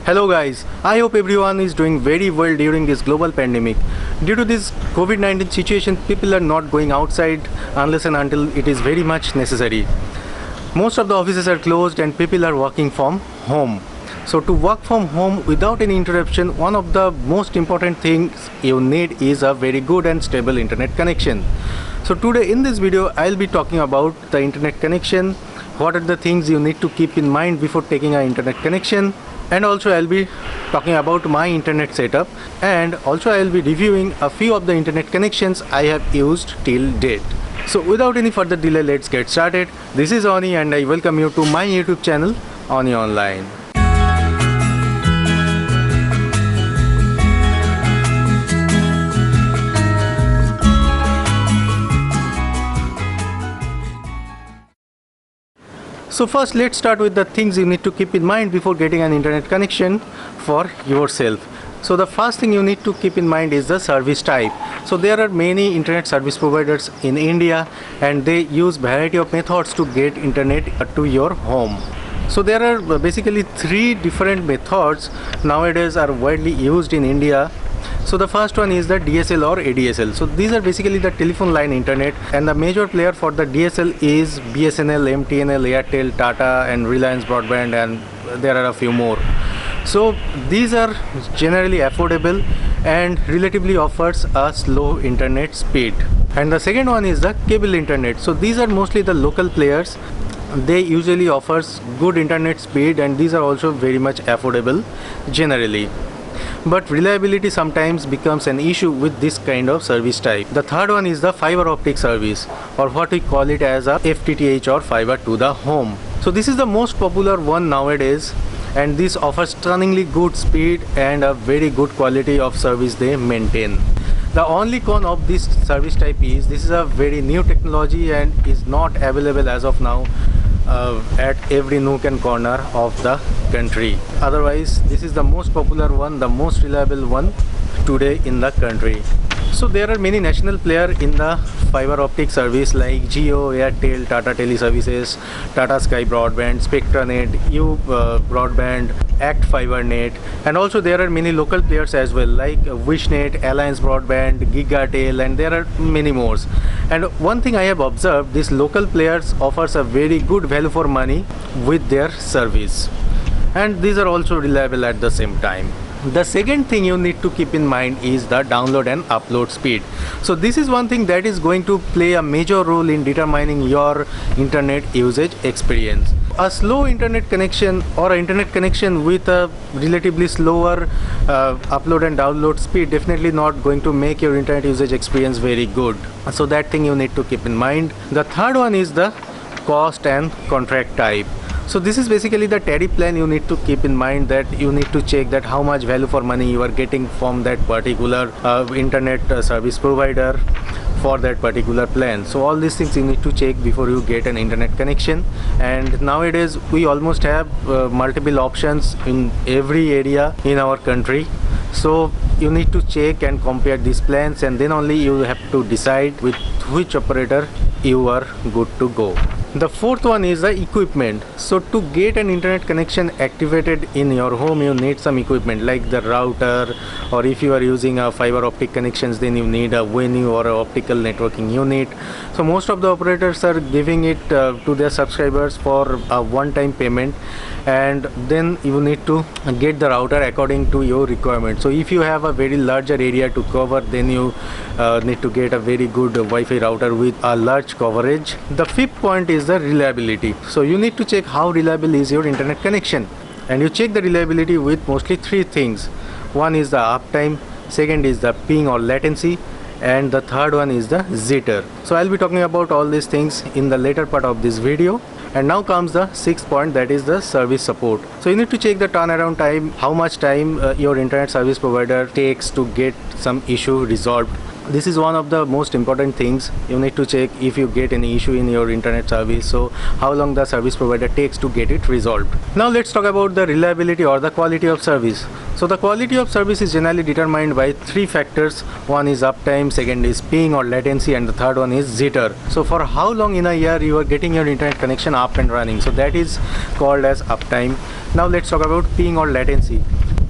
Hello guys, I hope everyone is doing very well during this global pandemic. Due to this COVID-19 situation, people are not going outside unless and until it is very much necessary. Most of the offices are closed and people are working from home. So to work from home without any interruption, one of the most important things you need is a very good and stable internet connection. So today in this video, I'll be talking about the internet connection, what are the things you need to keep in mind before taking an internet connection, and also I'll be talking about my internet setup, and also I'll be reviewing a few of the internet connections I have used till date. So without any further delay, let's get started. This is Oni and I welcome you to my YouTube channel, Oni Online. So first let's start with the things you need to keep in mind before getting an internet connection for yourself. So the first thing you need to keep in mind is the service type. So there are many internet service providers in India and they use variety of methods to get internet to your home. So there are basically three different methods nowadays are widely used in India. So the first one is the DSL or ADSL. So these are basically the telephone line internet, and the major player for the DSL is BSNL, MTNL, Airtel, Tata and Reliance Broadband, and there are a few more. So these are generally affordable and relatively offers a slow internet speed. And the second one is the cable internet. So these are mostly the local players. They usually offers good internet speed and these are also very much affordable generally. But reliability sometimes becomes an issue with this kind of service type. The third one is the fiber optic service, or what we call it as a FTTH or fiber to the home. So this is the most popular one nowadays, and this offers stunningly good speed and a very good quality of service they maintain. The only con of this service type is this is a very new technology and is not available as of now at every nook and corner of the country. Otherwise, this is the most popular one, the most reliable one today in the country. So there are many national players in the fiber optic service like Jio, Airtel, Tata Teleservices, Tata Sky Broadband, Spectranet, U Broadband, Act FiberNet, and also there are many local players as well like Wishnet, Alliance Broadband, Gigatel, and there are many more. And one thing I have observed, these local players offers a very good value for money with their service, and these are also reliable at the same time. The second thing you need to keep in mind is the download and upload speed. So this is one thing that is going to play a major role in determining your internet usage experience. A slow internet connection or an internet connection with a relatively slower upload and download speed definitely not going to make your internet usage experience very good. So that thing you need to keep in mind. The third one is the cost and contract type. So this is basically the tariff plan you need to keep in mind, that you need to check that how much value for money you are getting from that particular internet service provider for that particular plan. So all these things you need to check before you get an internet connection. And nowadays we almost have multiple options in every area in our country. So you need to check and compare these plans, and then only you have to decide with which operator you are good to go. The fourth one is the equipment. So to get an internet connection activated in your home, you need some equipment like the router, or if you are using a fiber optic connections, then you need a venue or a optical networking unit. So most of the operators are giving it to their subscribers for a one-time payment, and then you need to get the router according to your requirement. So if you have a very larger area to cover, then you need to get a very good Wi-Fi router with a large coverage. The fifth point is the reliability. So you need to check how reliable is your internet connection, and you check the reliability with mostly three things. One is the uptime, second is the ping or latency, and the third one is the jitter. So I'll be talking about all these things in the later part of this video. And now comes the sixth point, that is the service support. So you need to check the turnaround time, how much time your internet service provider takes to get some issue resolved. This is one of the most important things you need to check if you get any issue in your internet service. So how long the service provider takes to get it resolved. Now let's talk about the reliability or the quality of service. So the quality of service is generally determined by three factors. One is uptime, second is ping or latency, and the third one is jitter. So for how long in a year you are getting your internet connection up and running, so that is called as uptime. Now let's talk about ping or latency.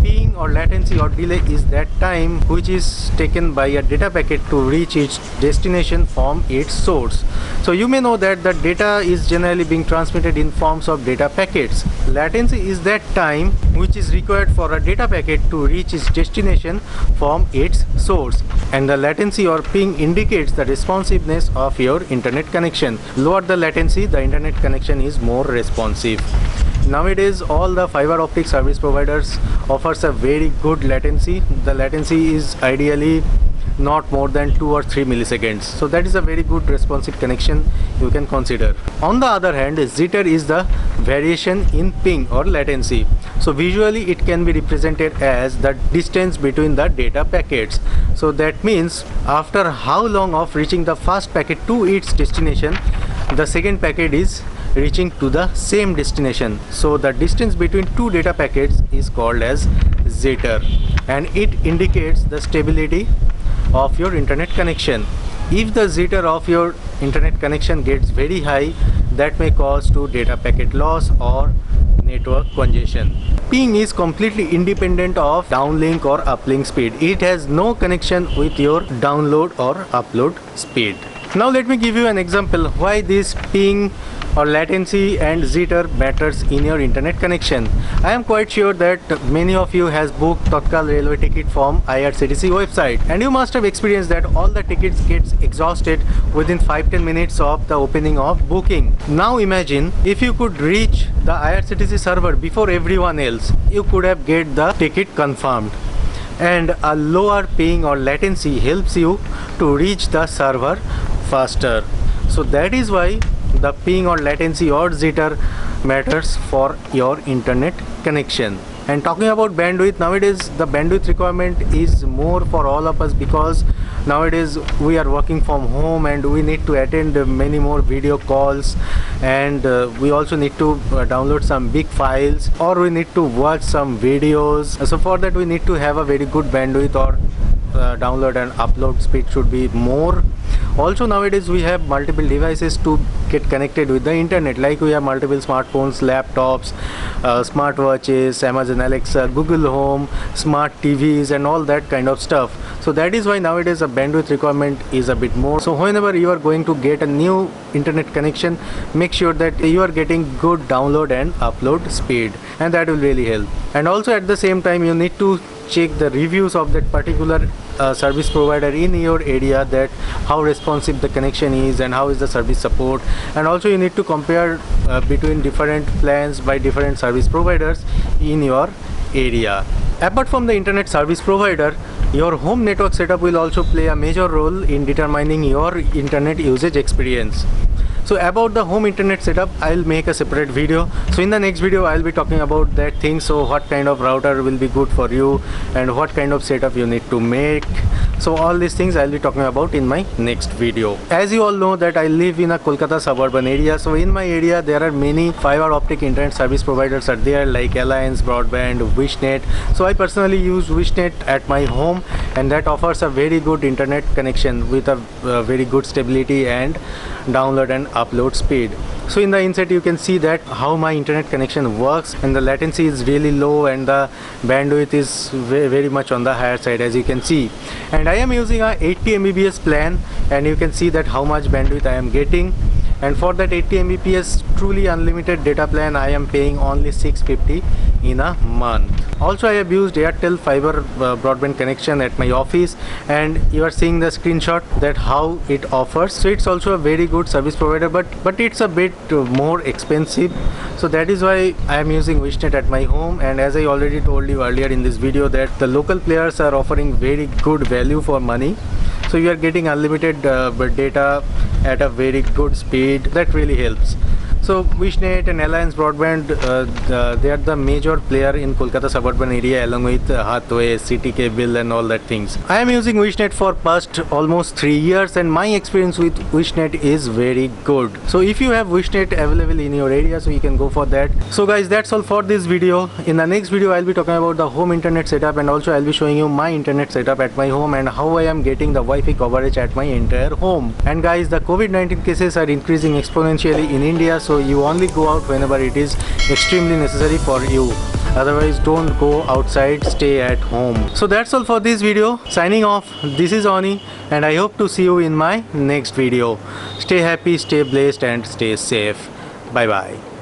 Ping or latency or delay is that time which is taken by a data packet to reach its destination from its source. So you may know that the data is generally being transmitted in forms of data packets. Latency is that time which is required for a data packet to reach its destination from its source, and the latency or ping indicates the responsiveness of your internet connection. Lower the latency, the internet connection is more responsive. Nowadays all the fiber optic service providers offers a very good latency. The latency is ideally not more than 2 or 3 milliseconds, so that is a very good responsive connection you can consider. On the other hand, jitter is the variation in ping or latency. So visually it can be represented as the distance between the data packets. So that means after how long of reaching the first packet to its destination, the second packet is reaching to the same destination. So the distance between two data packets is called as jitter, and it indicates the stability of your internet connection. If the jitter of your internet connection gets very high, that may cause to data packet loss or network congestion. Ping is completely independent of downlink or uplink speed. It has no connection with your download or upload speed. Now let me give you an example why this ping or latency and jitter matters in your internet connection. I am quite sure that many of you has booked Tatkal railway ticket from IRCTC website, and you must have experienced that all the tickets gets exhausted within 5-10 minutes of the opening of booking. Now imagine if you could reach the IRCTC server before everyone else, you could have get the ticket confirmed. And a lower ping or latency helps you to reach the server faster. So that is why the ping or latency or jitter matters for your internet connection. And talking about bandwidth, nowadays the bandwidth requirement is more for all of us, because nowadays we are working from home and we need to attend many more video calls, and we also need to download some big files, or we need to watch some videos. So for that we need to have a very good bandwidth, or download and upload speed should be more. Also nowadays we have multiple devices to get connected with the internet, like we have multiple smartphones, laptops, smartwatches, Amazon Alexa, Google Home, smart TVs and all that kind of stuff. So that is why nowadays the bandwidth requirement is a bit more. So whenever you are going to get a new internet connection, make sure that you are getting good download and upload speed, and that will really help. And also at the same time you need to check the reviews of that particular service provider in your area, that how responsive the connection is and how is the service support. And also you need to compare between different plans by different service providers in your area. Apart from the internet service provider, your home network setup will also play a major role in determining your internet usage experience. So about the home internet setup, I'll make a separate video. So in the next video I'll be talking about that thing. So what kind of router will be good for you and what kind of setup you need to make. So all these things I'll be talking about in my next video. As you all know that I live in a Kolkata suburban area. So in my area there are many fiber optic internet service providers are there, like Alliance Broadband, Wishnet. So I personally use Wishnet at my home, and that offers a very good internet connection with a very good stability and download and upload speed. So in the insert you can see that how my internet connection works, and the latency is really low and the bandwidth is very much on the higher side, as you can see. And I am using a 80 Mbps plan, and you can see that how much bandwidth I am getting. And for that 80 Mbps truly unlimited data plan, I am paying only 650 in a month. Also I have used Airtel fiber broadband connection at my office, and you are seeing the screenshot that how it offers. So it's also a very good service provider, but it's a bit more expensive. So that is why I am using Wishnet at my home. And as I already told you earlier in this video, that the local players are offering very good value for money. So you are getting unlimited data at a very good speed. That really helps. So Wishnet and Alliance Broadband, they are the major player in Kolkata suburban area, along with Hathway, City Cable and all that things. I am using Wishnet for past almost 3 years, and my experience with Wishnet is very good. So if you have Wishnet available in your area, so you can go for that. So guys, that's all for this video. In the next video I'll be talking about the home internet setup, and also I'll be showing you my internet setup at my home and how I am getting the Wi-Fi coverage at my entire home. And guys, the COVID-19 cases are increasing exponentially in India, so you only go out whenever it is extremely necessary for you. Otherwise, don't go outside, stay at home. So that's all for this video. Signing off, this is Oni, and I hope to see you in my next video. Stay happy, stay blessed, and stay safe. Bye bye.